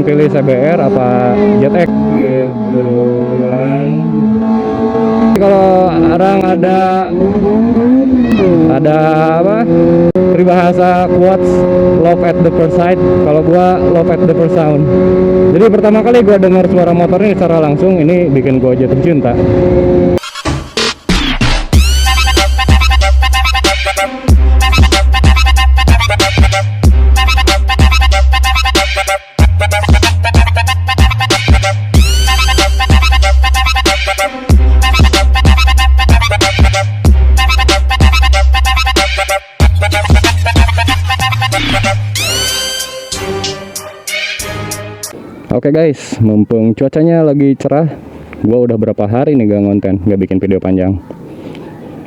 mending pilih CBR apa ZX gitu kan. Kalau orang ada apa peribahasa quotes love at the first sight, kalau gua love at the first sound. Jadi pertama kali gua dengar suara motor ini secara langsung, ini bikin gua jatuh cinta. Oke guys, mumpung cuacanya lagi cerah, gua udah berapa hari nih gak ngonten, gak bikin video panjang.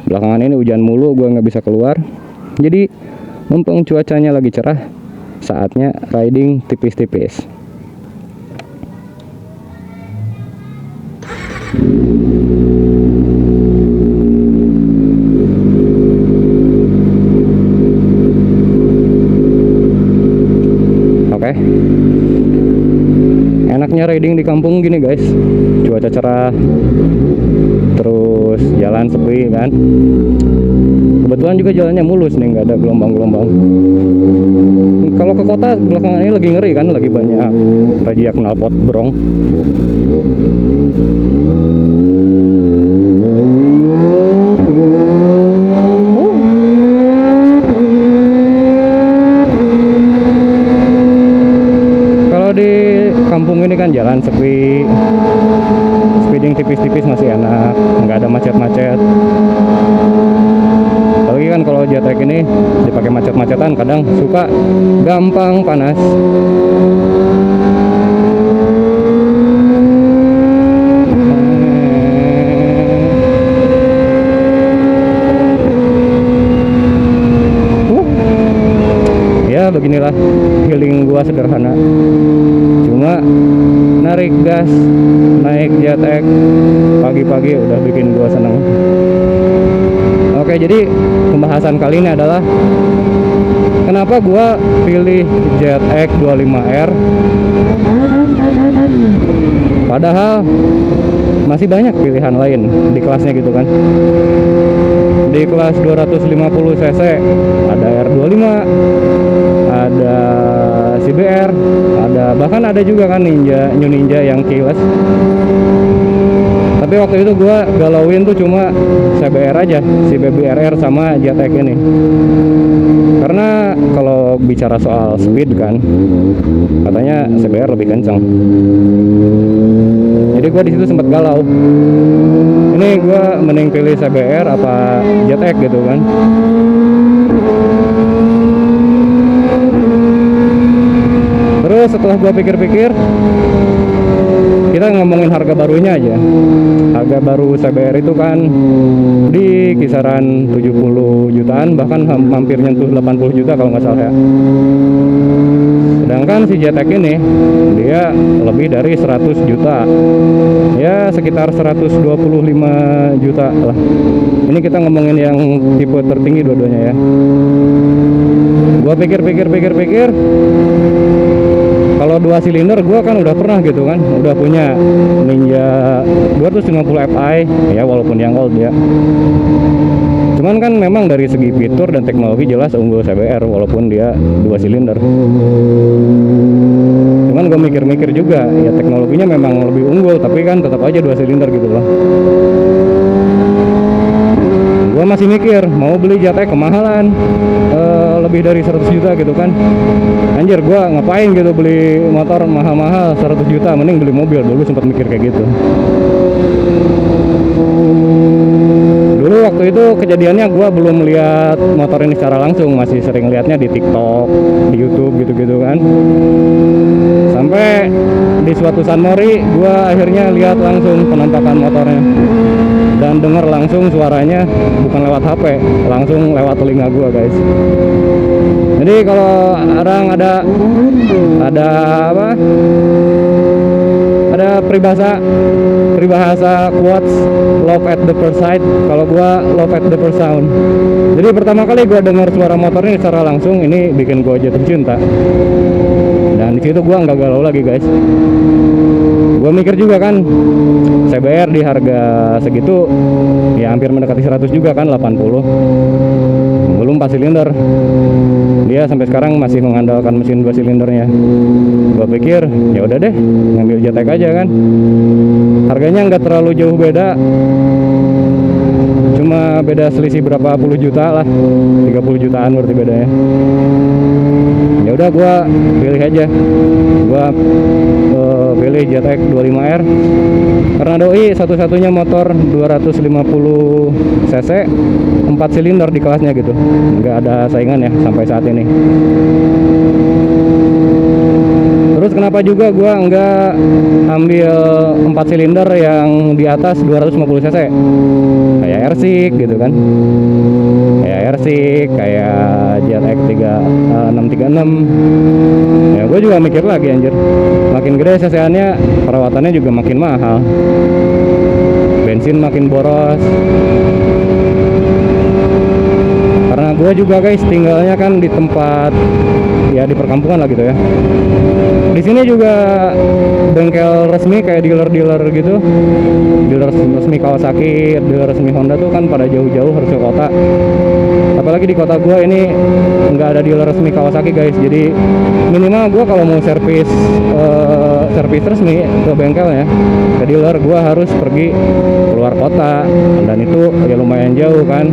Belakangan ini hujan mulu, gua nggak bisa keluar. Jadi mumpung cuacanya lagi cerah, saatnya riding tipis-tipis. Oke. Enaknya riding di kampung gini guys, cuaca cerah, terus jalan sepi kan. Kebetulan juga jalannya mulus nih, nggak ada gelombang-gelombang. Kalau ke kota belakangan ini lagi ngeri kan, lagi banyak razia knalpot brong. Kampung ini kan jalan sepi, speeding tipis-tipis masih enak, nggak ada macet-macet. Apalagi kan kalau JTX ini dipakai macet-macetan, kadang suka gampang panas. Ya beginilah healing gua sederhana. Cuma narik gas, naik JTX pagi-pagi udah bikin gua seneng. Oke, jadi pembahasan kali ini adalah kenapa gua pilih ZX 25R, padahal masih banyak pilihan lain di kelasnya gitu kan. Di kelas 250 cc ada R25, ada CBR, bahkan ada juga kan New Ninja yang keyless. Tapi waktu itu gua galauin tuh cuma CBR aja, si Baby RR sama ZX ini. Karena kalau bicara soal speed kan, katanya CBR lebih kencang. Jadi gua di situ sempat galau. Ini gua mending pilih CBR apa ZX gitu kan. Terus setelah gua pikir-pikir, kita ngomongin harga barunya aja. Harga baru CBR itu kan di kisaran 70 jutaan, bahkan hampir nyentuh 80 juta kalau nggak salah ya. Sedangkan si ZX ini dia lebih dari 100 juta, ya sekitar 125 juta lah. Ini kita ngomongin yang tipe tertinggi dua-duanya ya. Gua pikir-pikir, kalau 2 silinder gua kan udah pernah gitu kan, udah punya Ninja 250 Fi ya, walaupun yang old ya. Cuman kan memang dari segi fitur dan teknologi jelas unggul CBR walaupun dia 2 silinder. Cuman gue mikir-mikir juga, ya teknologinya memang lebih unggul, tapi kan tetap aja 2 silinder gitu loh. Gue masih mikir mau beli ZX kemahalan, lebih dari 100 juta gitu kan. Anjir, gue ngapain gitu beli motor mahal-mahal 100 juta, mending beli mobil. Dulu sempat mikir kayak gitu. Dulu waktu itu kejadiannya gue belum lihat motor ini secara langsung, masih sering lihatnya di TikTok, di YouTube gitu-gitu kan. Sampai di suatu San Mori gue akhirnya lihat langsung penampakan motornya dan dengar langsung suaranya, bukan lewat HP, langsung lewat telinga gue guys. Jadi kalau orang ada apa? Ada peribahasa quotes love at the first sight, kalau gua love at the first sound. Jadi pertama kali gua dengar suara motor ini secara langsung, ini bikin gua jatuh cinta. Dan di situ gua nggak galau lagi guys. Gua mikir juga kan, saya bayar di harga segitu ya hampir mendekati 100 juga kan, 80. Belum 4 silinder. Dia sampai sekarang masih mengandalkan mesin 2 silindernya. Gua pikir ya udah deh, ngambil JTEK aja kan. Harganya nggak terlalu jauh beda. Cuma beda selisih berapa puluh juta lah, 30 jutaan berarti bedanya. Ya udah gua pilih aja. Gua pilih JTEK 25R karena doi satu-satunya motor 250 cc 4 silinder di kelasnya gitu. Nggak ada saingan ya sampai saat ini. Terus kenapa juga gua nggak ambil 4 silinder yang di atas 250 cc kayak Ersik gitu kan, kayak Ersik, kayak JTEK 636. Ya gue juga mikir lagi anjir, makin gede cc-annya perawatannya juga makin mahal, bensin makin boros. Karena gue juga guys tinggalnya kan di tempat ya di perkampungan lah gitu ya. Di sini juga bengkel resmi kayak dealer-dealer gitu, dealer resmi Kawasaki, dealer resmi Honda tuh kan pada jauh-jauh harus ke kota. Apalagi di kota gua ini nggak ada dealer resmi Kawasaki guys. Jadi minimal gua kalau mau servis resmi ke bengkelnya, ke dealer, gua harus pergi keluar kota, dan itu ya lumayan jauh kan,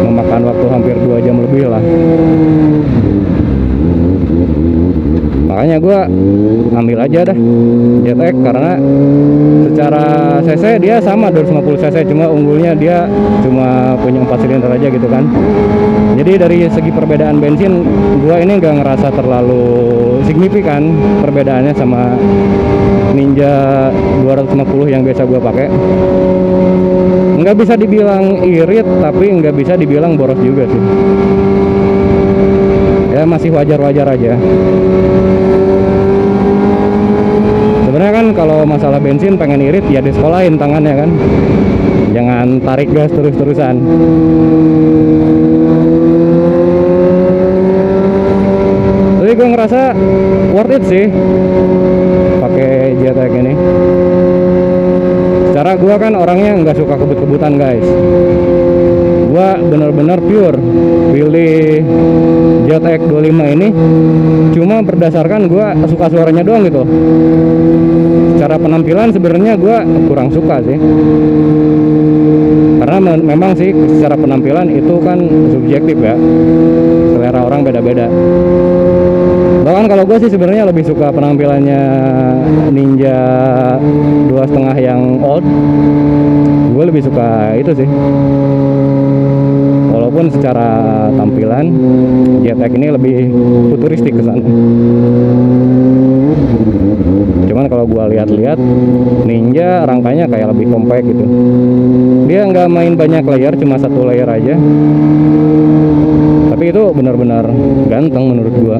memakan waktu hampir 2 jam lebih lah. Makanya gue ambil aja dah JTEK karena secara cc dia sama 250 cc, cuma unggulnya dia cuma punya 4 silinder aja gitu kan. Jadi dari segi perbedaan bensin gue ini nggak ngerasa terlalu signifikan perbedaannya sama Ninja 250 yang biasa gue pakai. Nggak bisa dibilang irit tapi nggak bisa dibilang boros juga sih. Ya masih wajar-wajar aja. Sebenarnya kan kalau masalah bensin pengen irit ya disekolahin tangannya kan, jangan tarik gas terus-terusan. Tapi gue ngerasa worth it sih pakai JTEK ini. Secara gue kan orangnya nggak suka kebut-kebutan guys. Gue bener-bener pure pilih JTEK 25 ini cuma berdasarkan gue suka suaranya doang gitu. Secara penampilan sebenarnya gue kurang suka sih, karena memang sih secara penampilan itu kan subjektif ya, selera orang beda-beda. Bahkan kalau gue sih sebenarnya lebih suka penampilannya Ninja 2,5 yang old. Gue lebih suka itu sih. Walaupun secara tampilan JTEK ini lebih futuristik kesannya. Cuman kalau gua lihat-lihat Ninja rangkanya kayak lebih compact gitu. Dia nggak main banyak layer, cuma 1 layer aja. Tapi itu benar-benar ganteng menurut gua.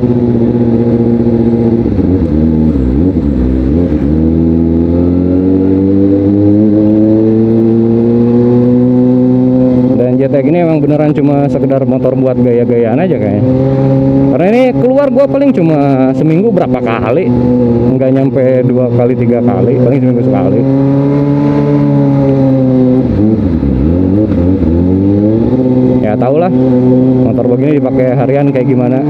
JTEK ini emang beneran cuma sekedar motor buat gaya-gayaan aja kayaknya. Karena ini keluar gua paling cuma seminggu berapa kali, nggak nyampe 2 kali 3 kali, paling seminggu sekali. Ya tau lah motor begini dipakai harian kayak gimana.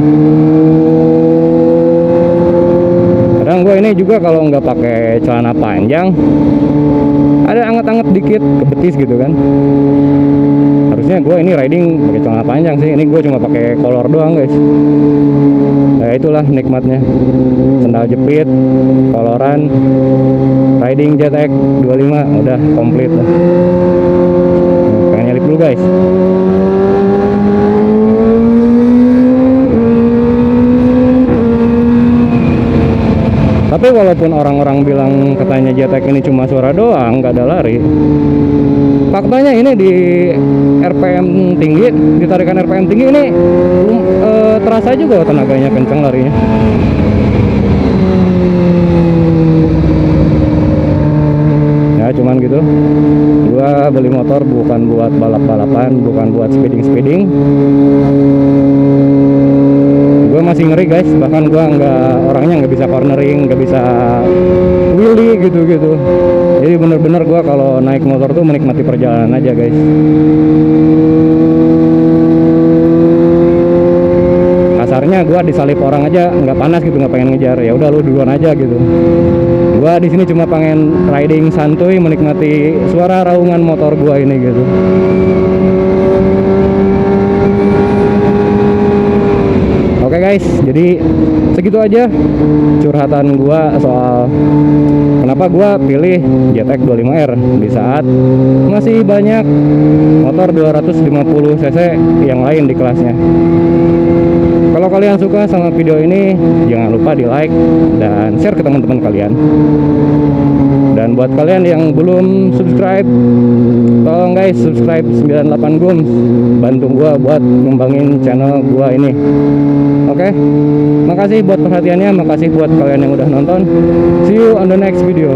Kadang gue ini juga kalau nggak pakai celana panjang ada anget-anget dikit ke betis gitu kan. Harusnya gue ini riding pakai celana panjang sih, ini gue cuma pakai kolor doang guys. Ya itulah nikmatnya, sendal jepit, koloran, riding JTEK 25 udah komplit lah. Pengen nyelip dulu guys. Tapi walaupun orang-orang bilang katanya JTEK ini cuma suara doang, nggak ada lari, faktanya ini di RPM tinggi, ditarikan RPM tinggi ini terasa juga tenaganya kencang larinya. Ya cuman gitu, gua beli motor bukan buat balap-balapan, bukan buat speeding-speeding. Gue masih masih ngeri guys, bahkan gua orangnya nggak bisa cornering, nggak bisa wheelie gitu. Jadi bener-bener gua kalau naik motor tuh menikmati perjalanan aja guys. Kasarnya gua disalip orang aja nggak panas gitu, nggak pengen ngejar, ya udah lu duluan aja gitu. Gua di sini cuma pengen riding santuy, menikmati suara raungan motor gua ini gitu. Oke guys, jadi segitu aja curhatan gua soal kenapa gua pilih GTX 25R di saat masih banyak motor 250 cc yang lain di kelasnya. Kalau kalian suka sama video ini, jangan lupa di like dan share ke teman-teman kalian. Dan buat kalian yang belum subscribe, tolong guys subscribe 98 Gums, bantu gua buat ngembangin channel gua ini. Oke, makasih buat perhatiannya, makasih buat kalian yang udah nonton. See you on the next video.